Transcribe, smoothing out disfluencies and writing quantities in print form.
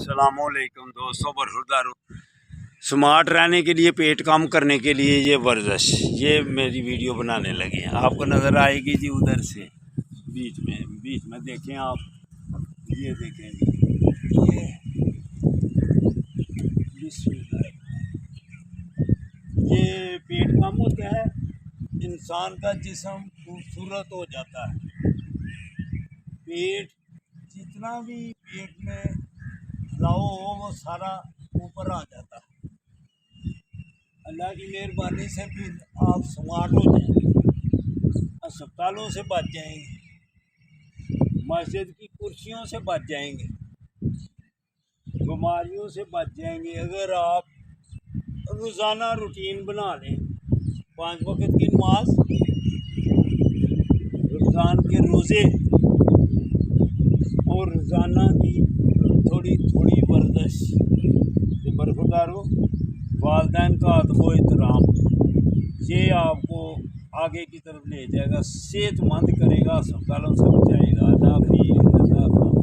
अस्सलामुअलैकुम दोस्तों, बरखुरदार स्मार्ट रहने के लिए, पेट कम करने के लिए ये वर्जिश, ये मेरी वीडियो बनाने लगे हैं। आपको नज़र आएगी जी उधर से बीच में देखें आप, ये देखें ये ये पेट कम होता है, इंसान का जिस्म खूबसूरत हो जाता है। पेट जितना भी पेट में फैलाव हो वो सारा ऊपर आ जाता है। अल्लाह की मेहरबानी से भी आप स्मार्ट हो जाएंगे, अस्पतालों से बच जाएंगे, मस्जिद की कुर्सियों से बच जाएंगे, बीमारियों से बच जाएंगे। अगर आप रोज़ाना रूटीन बना लें, 5 वक्त की नमाज, रमज़ान के रोज़े और रोज़ाना की थोड़ी थोड़ी वर्जिश, ये बरखुरदारो वालिदैन का अदब व एहतराम, ये आपको आगे की तरफ ले जाएगा, सेहतमंद करेगा, अस्पतालों से बचाएगा। अल्लाह हाफ़िज़।